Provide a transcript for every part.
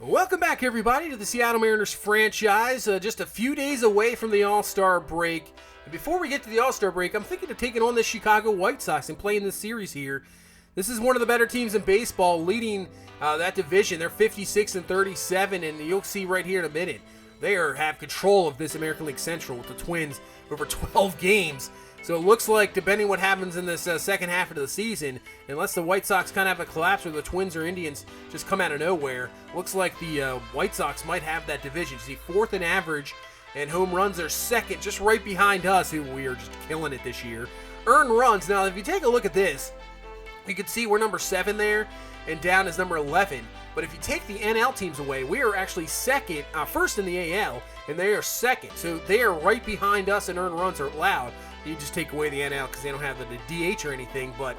Welcome back, everybody, to the Seattle Mariners franchise. Just a few days away from the All-Star break. And before we get to the All-Star break, I'm thinking of taking on the Chicago White Sox and playing this series here. This is one of the better teams in baseball, leading that division. They're 56-37, and you'll see right here in a minute. They have control of this American League Central with the Twins over 12 games. So it looks like, depending what happens in this second half of the season, unless the White Sox kind of have a collapse or the Twins or Indians just come out of nowhere, looks like the White Sox might have that division. See, fourth in average, and home runs are second, just right behind us, who we are just killing it this year. Earned runs, now if you take a look at this, you can see we're number 7 there, and down is number 11. But if you take the NL teams away, we are actually first in the AL, and they are second. So they are right behind us, and earned runs are allowed. You just take away the NL because they don't have the DH or anything. But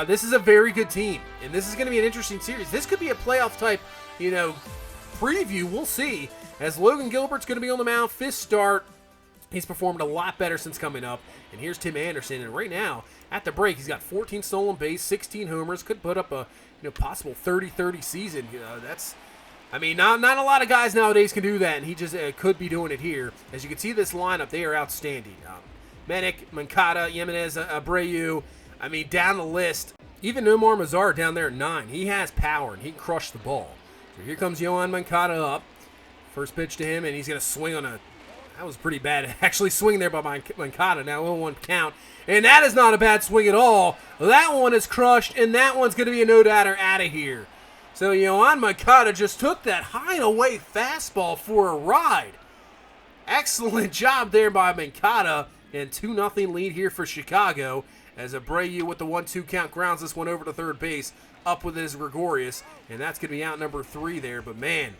this is a very good team, and this is going to be an interesting series. This could be a playoff type, preview. We'll see. As Logan Gilbert's going to be on the mound, fifth start. He's performed a lot better since coming up. And here's Tim Anderson, and right now, at the break, he's got 14 stolen base, 16 homers, could put up a possible 30-30 season. Not a lot of guys nowadays can do that, and he just could be doing it here. As you can see, this lineup, they are outstanding. Mennick, Moncada, Jimenez, Abreu. Down the list. Even Nomar Mazar down there at 9. He has power, and he can crush the ball. So here comes Yohan Moncada up. First pitch to him, and he's going to swing on that was pretty bad. Actually swing there by Moncada. Now 0-1 count. And that is not a bad swing at all. That one is crushed, and that one's going to be a no-doubter out of here. So Yohan Moncada just took that high and away fastball for a ride. Excellent job there by Moncada. And 2-0 lead here for Chicago as Abreu with the 1-2 count grounds this one over to third base. Up with his Gregorius, and that's going to be out number 3 there. But man,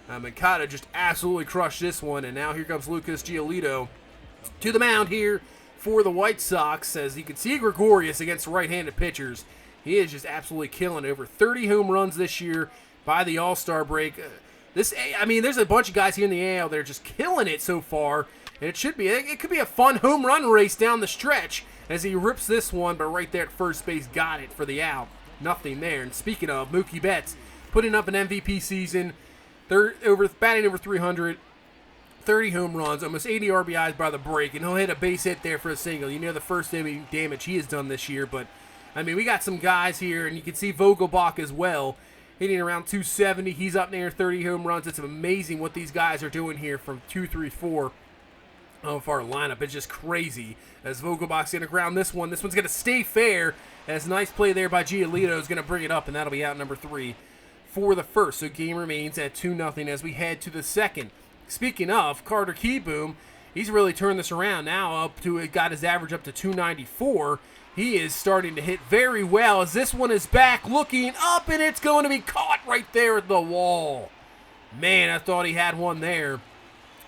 Moncada just absolutely crushed this one. And now here comes Lucas Giolito to the mound here for the White Sox. As you can see, Gregorius against right-handed pitchers, he is just absolutely killing. Over 30 home runs this year by the All-Star break. There's a bunch of guys here in the AL that are just killing it so far. And it could be a fun home run race down the stretch as he rips this one, but right there at first base got it for the out. Nothing there. And speaking of, Mookie Betts putting up an MVP season, batting over 300, 30 home runs, almost 80 RBIs by the break, and he'll hit a base hit there for a single. The first damage he has done this year, but we got some guys here, and you can see Vogelbach as well, hitting around 270. He's up near 30 home runs. It's amazing what these guys are doing here from 2, 3, 4. Of our lineup. It's just crazy as Vogelbach's going to ground this one. This one's going to stay fair as nice play there by Giolito is going to bring it up, and that'll be out number 3 for the first. So game remains at 2-0 as we head to the second. Speaking of, Carter Kieboom, he's really turned this around now. Got his average up to 294. He is starting to hit very well as this one is back looking up, and it's going to be caught right there at the wall. Man, I thought he had one there.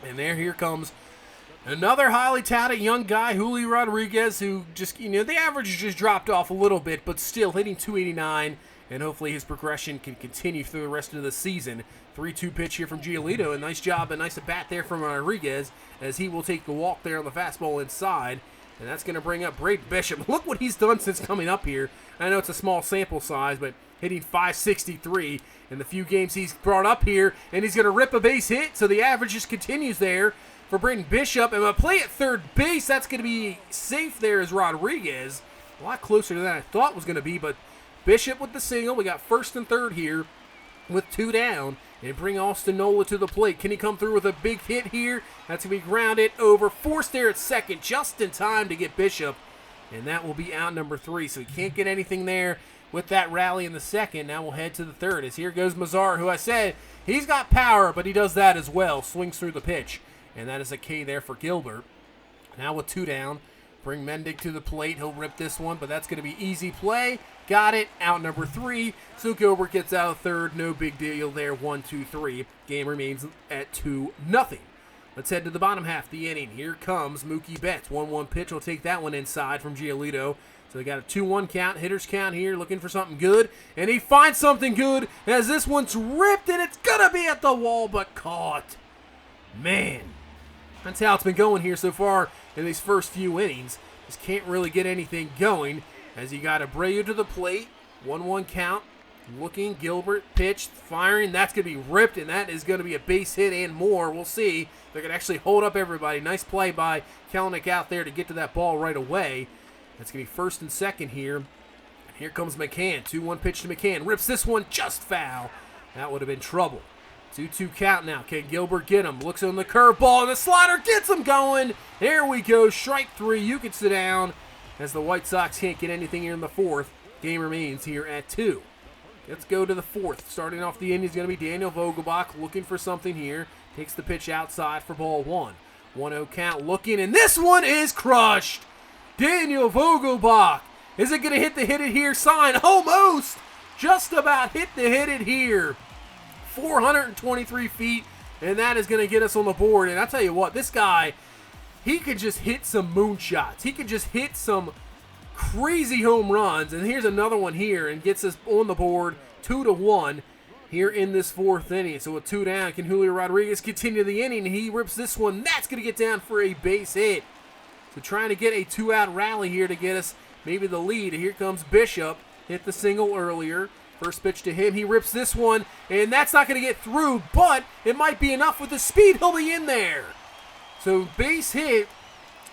And here comes another highly touted young guy, Julio Rodriguez, who just, the average just dropped off a little bit, but still hitting 289, and hopefully his progression can continue through the rest of the season. 3-2 pitch here from Giolito. A nice job, a nice at-bat there from Rodriguez, as he will take the walk there on the fastball inside, and that's going to bring up Braden Bishop. Look what he's done since coming up here. I know it's a small sample size, but hitting .563 in the few games he's brought up here, and he's going to rip a base hit, so the average just continues there for Braden Bishop. And a play at third base, that's going to be safe there as Rodriguez. A lot closer than I thought was going to be, but Bishop with the single. We got first and third here with 2 down. And bring Austin Nola to the plate. Can he come through with a big hit here? That's going to be grounded over. Forced there at second, just in time to get Bishop. And that will be out number 3. So he can't get anything there with that rally in the second. Now we'll head to the third. As here goes Mazar, who I said, he's got power, but he does that as well. Swings through the pitch. And that is a K there for Gilbert. Now with 2 down, bring Mendick to the plate. He'll rip this one, but that's going to be easy play. Got it. Out number 3. So Gilbert gets out of third. No big deal there. 1, 2, 3. Game remains at 2-0. Let's head to the bottom half of the inning. Here comes Mookie Betts. 1-1 pitch. We'll take that one inside from Giolito. So they got a 2-1 count. Hitter's count here. Looking for something good. And he finds something good as this one's ripped, and it's going to be at the wall, but caught. Man. That's how it's been going here so far in these first few innings. Just can't really get anything going as you got Abreu to the plate. 1-1 count. Looking, Gilbert, pitched, firing. That's going to be ripped, and that is going to be a base hit and more. We'll see. They're going to actually hold up everybody. Nice play by Kelenic out there to get to that ball right away. That's going to be first and second here. And here comes McCann. 2-1 pitch to McCann. Rips this one just foul. That would have been trouble. 2-2 count now. Can Gilbert get him? Looks on the curveball, and the slider gets him going. There we go. Strike 3. You can sit down as the White Sox can't get anything here in the fourth. Game remains here at 2. Let's go to the fourth. Starting off the inning is going to be Daniel Vogelbach looking for something here. Takes the pitch outside for ball 1. 1-0 count looking, and this one is crushed. Daniel Vogelbach. Is it going to hit it here sign? Almost. Just about hit it here. 423 feet, and that is going to get us on the board. And I tell you what, this guy, he could just hit some moonshots. He could just hit some crazy home runs, and here's another one here and gets us on the board 2-1 here in this fourth inning. So with 2 down, can Julio Rodriguez continue the inning? He rips this one. That's going to get down for a base hit. So trying to get a 2-out rally here to get us maybe the lead. Here comes Bishop. Hit the single earlier. First pitch to him. He rips this one, and that's not going to get through, but it might be enough with the speed. He'll be in there. So base hit,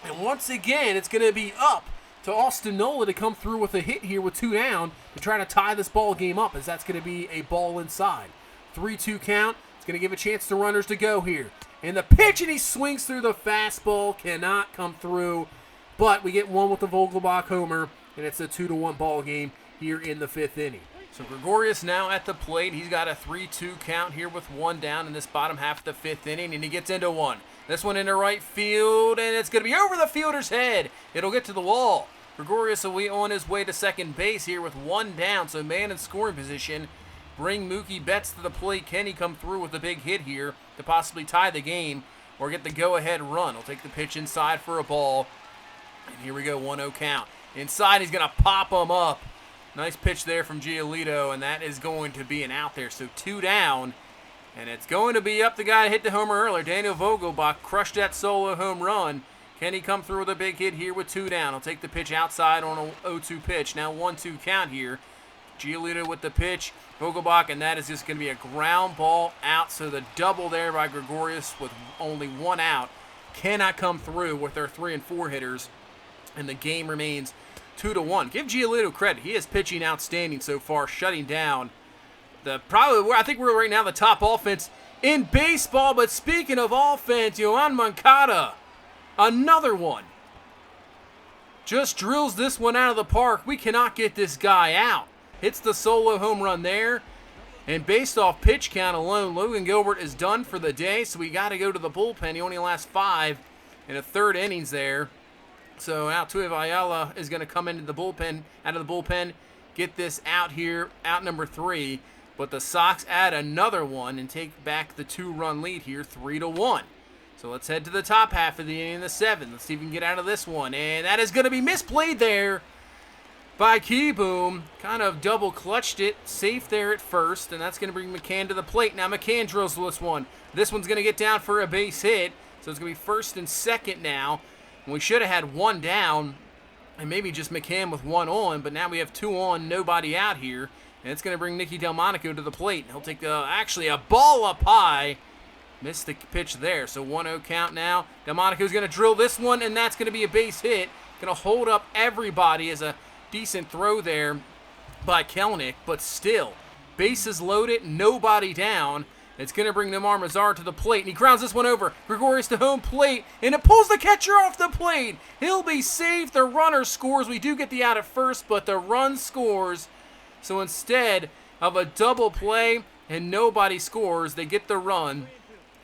and once again, it's going to be up to Austin Nola to come through with a hit here with 2 down to try to tie this ball game up, as that's going to be a ball inside. 3-2 count. It's going to give a chance to runners to go here. And the pitch, and he swings through the fastball. Cannot come through, but we get one with the Vogelbach homer, and it's a 2-1 ball game here in the 5th inning. So Gregorius now at the plate. He's got a 3-2 count here with 1 down in this bottom half of the 5th inning, and he gets into one. This one into right field, and it's going to be over the fielder's head. It'll get to the wall. Gregorius will be on his way to second base here with 1 down, so man in scoring position. Bring Mookie Betts to the plate. Can he come through with a big hit here to possibly tie the game or get the go-ahead run? He'll take the pitch inside for a ball, and here we go, 1-0 count. Inside, he's going to pop him up. Nice pitch there from Giolito, and that is going to be an out there. So 2 down, and it's going to be up the guy who hit the homer earlier. Daniel Vogelbach crushed that solo home run. Can he come through with a big hit here with 2 down? He'll take the pitch outside on a 0-2 pitch. Now 1-2 count here. Giolito with the pitch. Vogelbach, and that is just going to be a ground ball out. So the double there by Gregorius with only 1 out cannot come through with their 3 and 4 hitters, and the game remains 2-1. Give Giolito credit. He is pitching outstanding so far, shutting down I think we're right now the top offense in baseball. But speaking of offense, Yoan Moncada, another one. Just drills this one out of the park. We cannot get this guy out. Hits the solo home run there. And based off pitch count alone, Logan Gilbert is done for the day. So we got to go to the bullpen. He only lasts 5 in a 3rd innings there. So now Altuve Ayala is going to come into the bullpen, out of the bullpen, get this out here, out number 3. But the Sox add another one and take back the 2-run lead here, 3-1. So let's head to the top half of the inning, the 7th. Let's see if we can get out of this one. And that is going to be misplayed there by Keyboom. Kind of double clutched it, safe there at first, and that's going to bring McCann to the plate. Now McCann drills this one. This one's going to get down for a base hit, so it's going to be first and second now. And we should have had 1 down, and maybe just McCann with 1 on, but now we have 2 on, nobody out here. And it's going to bring Nicky Delmonico to the plate. He'll take actually a ball up high. Missed the pitch there, so 1-0 count now. Delmonico's going to drill this one, and that's going to be a base hit. Going to hold up everybody as a decent throw there by Kelenic, but still, bases loaded, nobody down. It's going to bring Nomar Mazar to the plate, and he grounds this one over. Gregorius to home plate, and it pulls the catcher off the plate. He'll be safe. The runner scores. We do get the out at first, but the run scores. So instead of a double play and nobody scores, they get the run,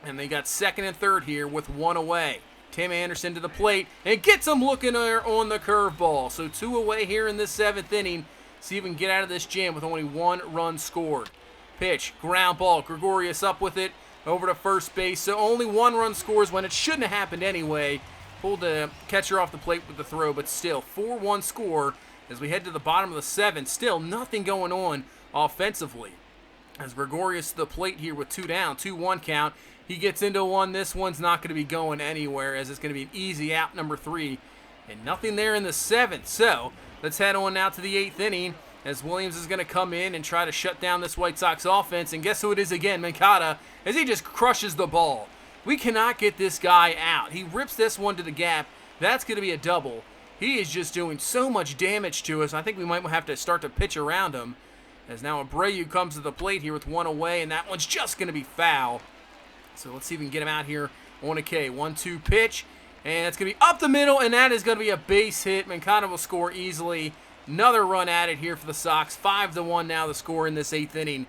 and they got second and third here with 1 away. Tim Anderson to the plate and gets him looking there on the curveball. So 2 away here in this 7th inning. See if we can get out of this jam with only 1 run scored. Pitch, ground ball. Gregorius up with it over to first base. So only 1 run scores when it shouldn't have happened anyway. Pulled the catcher off the plate with the throw, but still 4-1 score as we head to the bottom of the 7th. Still nothing going on offensively. As Gregorius to the plate here with 2 down, 2-1 count. He gets into one. This one's not going to be going anywhere as it's going to be an easy out number 3. And nothing there in the 7th. So let's head on now to the 8th inning. as Williams is going to come in and try to shut down this White Sox offense. And guess who it is again? Moncada, as he just crushes the ball. We cannot get this guy out. He rips this one to the gap. That's going to be a double. He is just doing so much damage to us. I think we might have to start to pitch around him. As now Abreu comes to the plate here with one away, and that one's just going to be foul. So let's see if we can get him out here on a K. 1-2 pitch, and it's going to be up the middle, and that is going to be a base hit. Moncada will score easily. Another run added here for the Sox. 5-1 now the score in this 8th inning.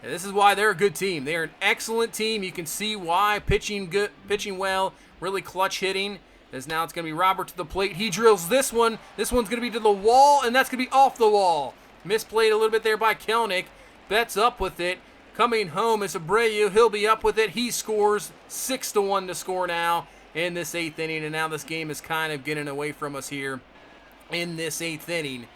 And this is why they're a good team. They're an excellent team. You can see why. Pitching good, pitching well, really clutch hitting. As now it's going to be Robert to the plate. He drills this one. This one's going to be to the wall, and that's going to be off the wall. Misplayed a little bit there by Kelenic. Betts up with it. Coming home is Abreu. He'll be up with it. He scores. 6-1 to score now in this 8th inning. And now this game is kind of getting away from us here in this 8th inning.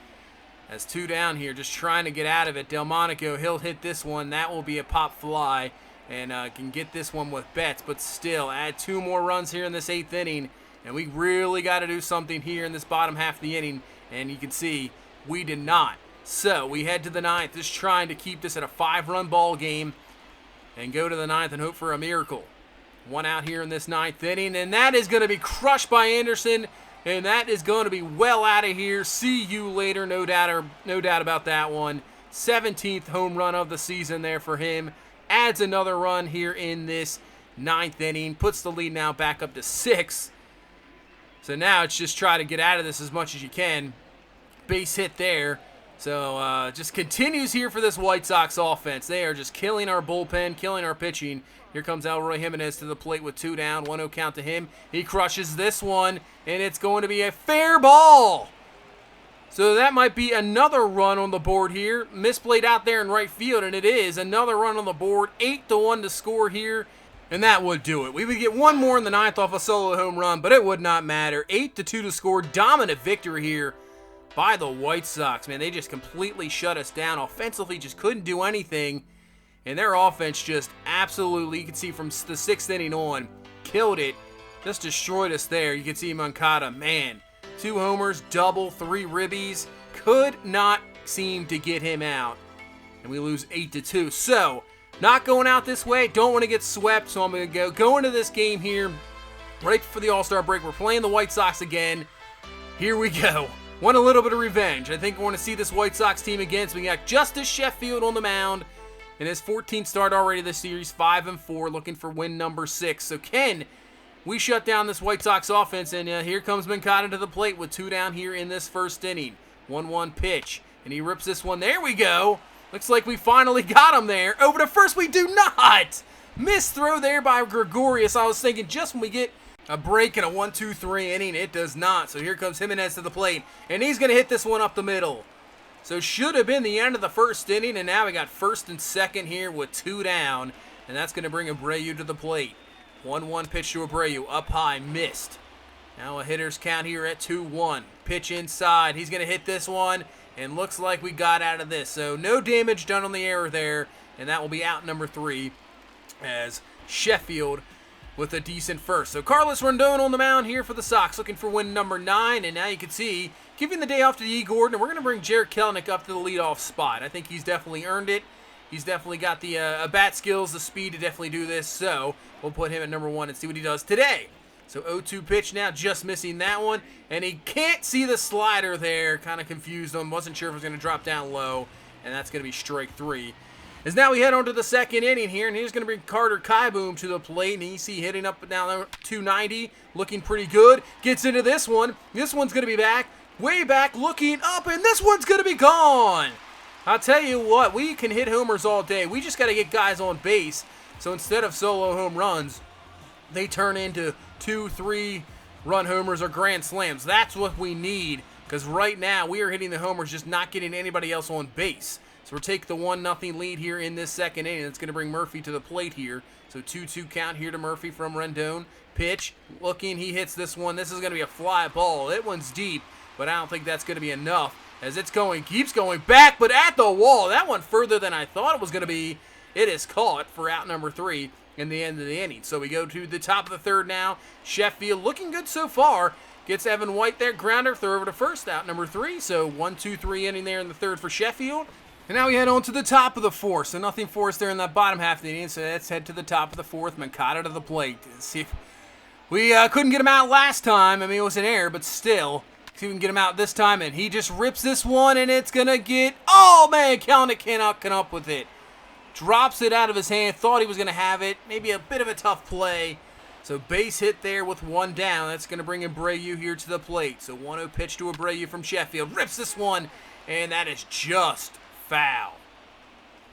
As 2 down here, just trying to get out of it. Delmonico, he'll hit this one. That will be a pop fly. And can get this one with Betts. But still, add 2 more runs here in this 8th inning. And we really got to do something here in this bottom half of the inning. And you can see we did not. So we head to the 9th, just trying to keep this at a 5-run ball game and go to the 9th and hope for a miracle. 1 out here in this 9th inning, and that is going to be crushed by Anderson, and that is going to be well out of here. See you later, no doubt about that one. 17th home run of the season there for him. Adds another run here in this 9th inning, puts the lead now back up to 6. So now it's just try to get out of this as much as you can. Base hit there. So just continues here for this White Sox offense. They are just killing our bullpen, killing our pitching. Here comes Elroy Jimenez to the plate with 2 down, 1-0 count to him. He crushes this one, and it's going to be a fair ball. So that might be another run on the board here. Misplayed out there in right field, and it is another run on the board. 8-1 to score here, and that would do it. We would get 1 more in the 9th off a solo home run, but it would not matter. 8-2 to score. Dominant victory here by the White Sox. Man, they just completely shut us down. Offensively, just couldn't do anything. And their offense just absolutely, you can see from the 6th inning on, killed it. Just destroyed us there. You can see Moncada, man. 2 homers, double, 3 ribbies. Could not seem to get him out. And we lose 8-2. So, not going out this way. Don't want to get swept. So I'm going to go into this game here right before the All-Star break. We're playing the White Sox again. Here we go. Want a little bit of revenge. I think we want to see this White Sox team again. So we got Justice Sheffield on the mound. In his 14th start already this series, 5-4, looking for win number 6. So can we shut down this White Sox offense? And here comes Moncada to the plate with 2 down here in this 1st inning. 1-1 pitch. And he rips this one. There we go. Looks like we finally got him there. Over to first, we do not. Missed throw there by Gregorius. I was thinking just when we get a break in a 1-2-3 inning, it does not. So here comes Jimenez to the plate, and he's going to hit this one up the middle. So should have been the end of the 1st inning, and now we got 1st and 2nd here with 2 down, and that's going to bring Abreu to the plate. 1-1 pitch to Abreu, up high, missed. Now a hitter's count here at 2-1. Pitch inside, he's going to hit this one, and looks like we got out of this. So no damage done on the error there, and that will be out number 3 as Sheffield with a decent first. So Carlos Rondon on the mound here for the Sox, looking for win number 9. And now you can see, giving the day off to E. Gordon, and we're going to bring Jarred Kelenic up to the leadoff spot. I think he's definitely earned it. He's definitely got the bat skills, the speed to definitely do this. So we'll put him at number 1 and see what he does today. So 0-2 pitch now, just missing that one. And he can't see the slider there. Kind of confused him. Wasn't sure if it was going to drop down low. And that's going to be strike 3. As now we head on to the 2nd inning here, and he's going to bring Carter Kieboom to the plate, and you see hitting up down 290, looking pretty good. Gets into this one. This one's going to be back, way back, looking up, and this one's going to be gone. I'll tell you what, we can hit homers all day. We just got to get guys on base. So instead of solo home runs, they turn into 2-3 run homers or grand slams. That's what we need, because right now we are hitting the homers, just not getting anybody else on base. So we'll take the 1-0 lead here in this 2nd inning. It's going to bring Murphy to the plate here. So 2-2 count here to Murphy from Rendon. Pitch, looking, he hits this one. This is going to be a fly ball. That one's deep, but I don't think that's going to be enough. As it's going, keeps going back, but at the wall. That one further than I thought it was going to be. It is caught for out number 3 in the end of the inning. So we go to the top of the 3rd now. Sheffield looking good so far. Gets Evan White there, grounder, throw over to first, out number 3. So 1-2-3 inning there in the third for Sheffield. And now we head on to the top of the fourth. So nothing for us there in that bottom half of the inning. So let's head to the top of the fourth. Moncada to the plate. See if we couldn't get him out last time. I mean, it was an error, but still. See if we can get him out this time. And he just rips this one, and it's going to get... Oh, man, Kelenic cannot come up with it. Drops it out of his hand. Thought he was going to have it. Maybe a bit of a tough play. So base hit there with one down. That's going to bring Abreu here to the plate. So 1-0 pitch to Abreu from Sheffield. Rips this one, and that is just foul.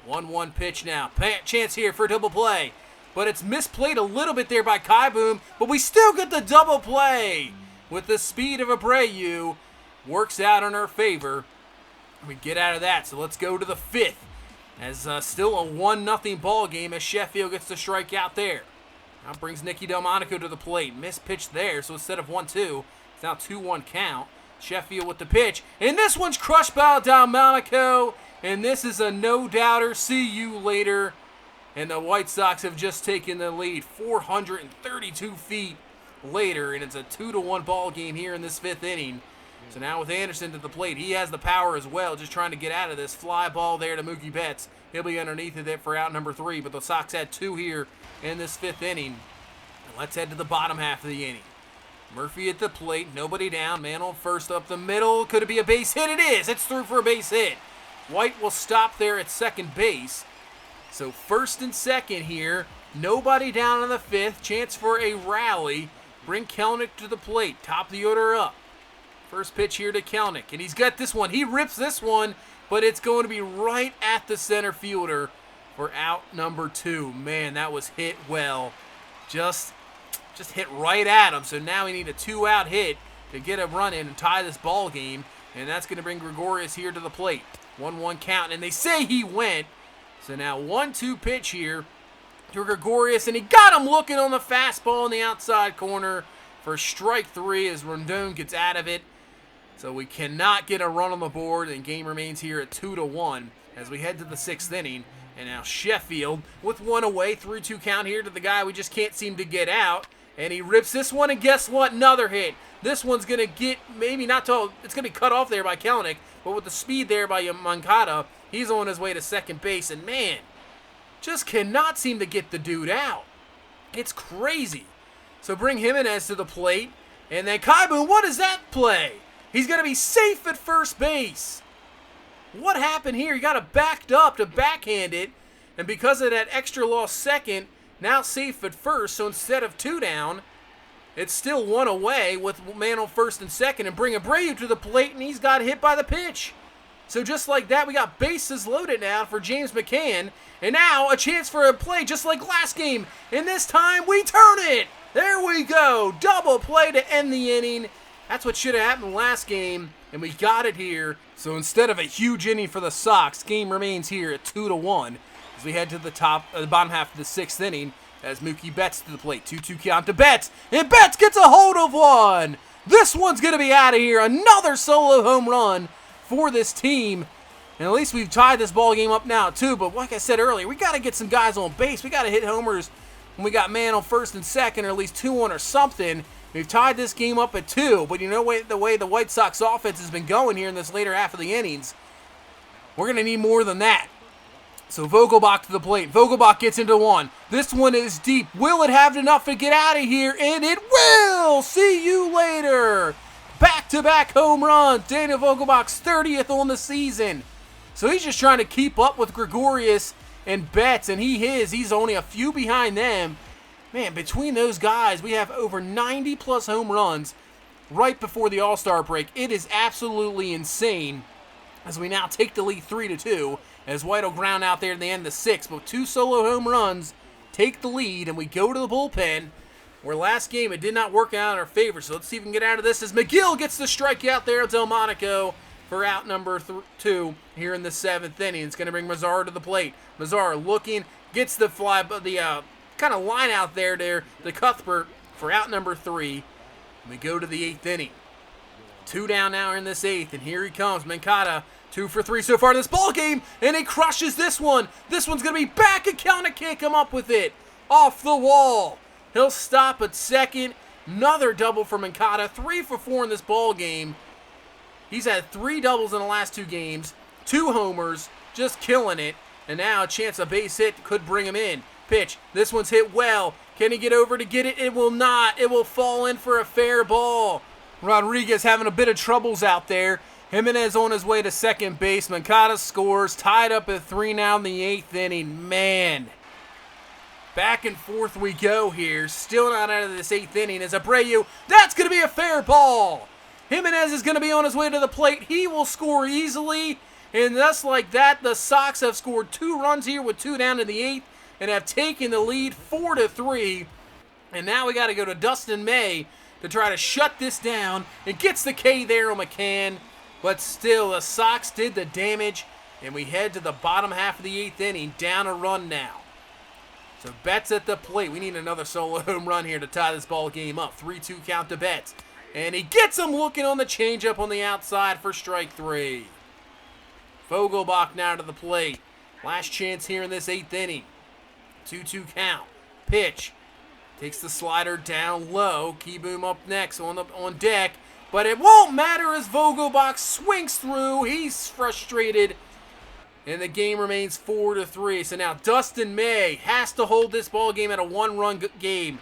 1-1 pitch now. Chance here for a double play. But it's misplayed a little bit there by Kaiboom. But we still get the double play. With the speed of Abreu. Works out in our favor. We get out of that. So let's go to the fifth. As still a 1-0 ball game as Sheffield gets the strikeout there. Now brings Nicky Delmonico to the plate. Missed pitch there, so instead of 1-2, it's now 2-1 count. Sheffield with the pitch. And this one's crushed by Delmonico. And this is a no-doubter. See you later. And the White Sox have just taken the lead 432 feet later. And it's a 2-1 ball game here in this fifth inning. So now with Anderson to the plate, he has the power as well, just trying to get out of this. Fly ball there to Mookie Betts. He'll be underneath of it for out number 3, but the Sox had 2 here in this fifth inning. And let's head to the bottom half of the inning. Murphy at the plate, nobody down, man on first up the middle. Could it be a base hit? It is. It's through for a base hit. White will stop there at second base. So first and second here, nobody down in the fifth. Chance for a rally. Bring Kelenic to the plate. Top the order up. First pitch here to Kelenic, and he's got this one. He rips this one, but it's going to be right at the center fielder for out number 2. Man, that was hit well. Just hit right at him. So now we need a 2-out hit to get a run in and tie this ball game, and that's going to bring Gregorius here to the plate. 1-1 count, and they say he went. So now 1-2 pitch here to Gregorius, and he got him looking on the fastball in the outside corner for strike 3 as Rondon gets out of it. So we cannot get a run on the board, and game remains here at 2-1 as we head to the 6th inning. And now Sheffield with 1 away, 3-2 count here to the guy we just can't seem to get out. And he rips this one, and guess what? Another hit. This one's going to get maybe not to, it's going to be cut off there by Kelenic, but with the speed there by Moncada, he's on his way to second base. And man, just cannot seem to get the dude out. It's crazy. So bring Jimenez to the plate, and then Kaiboom, what is that play? He's going to be safe at first base. What happened here? He got it backed up to backhand it, and because of that extra lost second, now safe at first. So instead of 2 down, it's still 1 away with man on first and second, and bring Abreu to the plate, and he's got hit by the pitch. So just like that, we got bases loaded now for James McCann, and now a chance for a play just like last game, and this time we turn it. There we go. Double play to end the inning. That's what should have happened last game, and we got it here. So instead of a huge inning for the Sox, game remains here at 2-1 as we head to the bottom half of the 6th inning as Mookie Betts to the plate. 2-2 count to Betts, and Betts gets a hold of one. This one's going to be out of here. Another solo home run for this team. And at least we've tied this ball game up now too, but like I said earlier, we got to get some guys on base. We got to hit homers when we got man on first and second, or at least 2 on or something. We've tied this game up at 2, but you know the way the White Sox offense has been going here in this later half of the innings, we're going to need more than that. So Vogelbach to the plate. Vogelbach gets into one. This one is deep. Will it have enough to get out of here? And it will! See you later! Back-to-back home runs. Daniel Vogelbach's 30th on the season. So he's just trying to keep up with Gregorius and Betts, and he's only a few behind them. Man, between those guys, we have over 90-plus home runs right before the All-Star break. It is absolutely insane as we now take the lead 3-2 as White will ground out there in the end of the 6th. But 2 solo home runs take the lead, and we go to the bullpen where last game it did not work out in our favor. So let's see if we can get out of this as McGill gets the strikeout there at Delmonico for out number 2 here in the 7th inning. It's going to bring Mazar to the plate. Mazar looking, gets the fly, but the kind of line out there to Cuthbert for out number 3. We go to the 8th inning. 2 down now in this 8th, and here he comes. Moncada, 2 for 3 so far in this ball game, and he crushes this one. This one's going to be back. A count, can't come up with it. Off the wall. He'll stop at second. Another double for Moncada. 3 for 4 in this ball game. He's had 3 doubles in the last 2 games. 2 homers. Just killing it. And now a chance a base hit could bring him in. Pitch. This one's hit well. Can he get over to get it? It will not. It will fall in for a fair ball. Rodriguez having a bit of troubles out there. Jimenez on his way to second base. Moncada scores. Tied up at 3 now in the 8th inning. Man. Back and forth we go here. Still not out of this 8th inning as Abreu. That's going to be a fair ball. Jimenez is going to be on his way to the plate. He will score easily. And just like that, the Sox have scored 2 runs here with 2 down in the 8th and have taken the lead 4-3. And now we got to go to Dustin May to try to shut this down. It gets the K there on McCann. But still, the Sox did the damage. And we head to the bottom half of the 8th inning, down a run now. So Betts at the plate. We need another solo home run here to tie this ball game up. 3-2 count to Betts. And he gets him looking on the changeup on the outside for strike 3. Vogelbach now to the plate. Last chance here in this 8th inning. 2-2 count. Pitch. Takes the slider down low. Keyboom up next on deck. But it won't matter as Vogelbach swings through. He's frustrated. And the game remains 4-3. So now Dustin May has to hold this ball game at a 1-run game.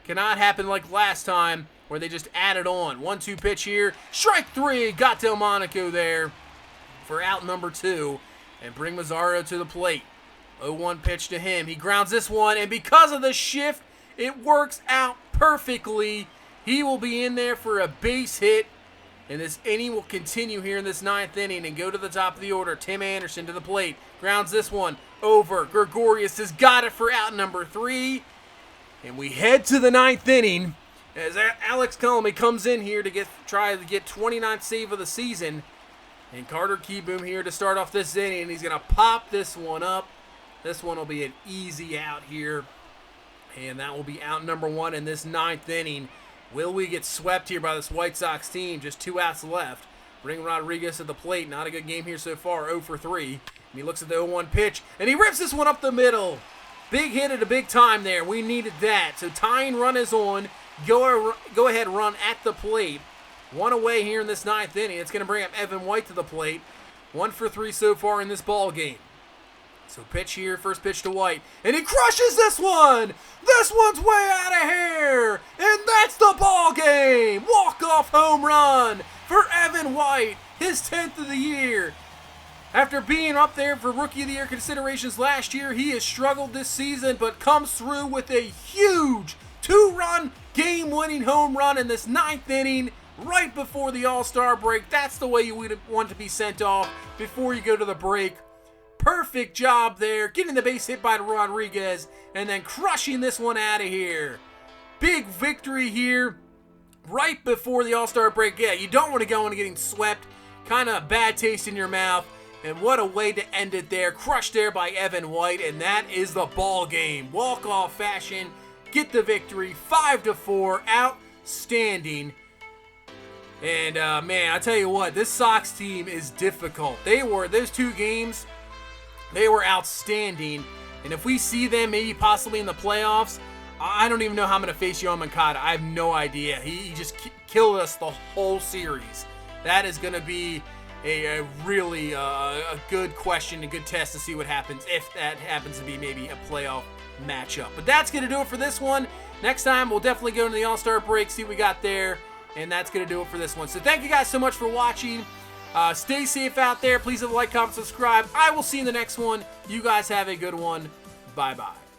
Cannot happen like last time where they just added on. 1-2 pitch here. Strike 3. Got Delmonico there for out number 2. And bring Mazzario to the plate. 0-1 pitch to him. He grounds this one. And because of the shift, it works out perfectly. He will be in there for a base hit. And this inning will continue here in this 9th inning and go to the top of the order. Tim Anderson to the plate. Grounds this one over. Gregorius has got it for out number 3. And we head to the 9th inning as Alex Colomé comes in here to try to get 29th save of the season. And Carter Keyboom here to start off this inning. And he's going to pop this one up. This one will be an easy out here. And that will be out number 1 in this 9th inning. Will we get swept here by this White Sox team? Just 2 outs left. Bring Rodriguez to the plate. Not a good game here so far. 0 for 3. And he looks at the 0-1 pitch. And he rips this one up the middle. Big hit at a big time there. We needed that. So tying run is on. Go ahead run at the plate. 1 away here in this 9th inning. It's going to bring up Evan White to the plate. 1 for 3 so far in this ball game. So pitch here, first pitch to White. And he crushes this one! This one's way out of here! And that's the ball game! Walk-off home run for Evan White, his 10th of the year. After being up there for Rookie of the Year considerations last year, he has struggled this season, but comes through with a huge 2-run game-winning home run in this 9th inning right before the All-Star break. That's the way you would want to be sent off before you go to the break. Perfect job there, getting the base hit by Rodriguez, and then crushing this one out of here. Big victory here, right before the All-Star break. Yeah, you don't want to go into getting swept. Kind of a bad taste in your mouth. And what a way to end it there. Crushed there by Evan White, and that is the ball game. Walk-off fashion, get the victory, 5-4, outstanding. And, man, I tell you what, this Sox team is difficult. Those 2 games, they were outstanding. And if we see them maybe possibly in the playoffs, I don't even know how I'm going to face Yoan Moncada. I have no idea. He just killed us the whole series. That is going to be a really a good question, a good test to see what happens if that happens to be maybe a playoff matchup. But that's going to do it for this one. Next time, we'll definitely go into the All-Star break, see what we got there. And that's going to do it for this one. So thank you guys so much for watching. Stay safe out there. Please hit the like, comment, subscribe. I will see you in the next one. You guys have a good one. Bye-bye.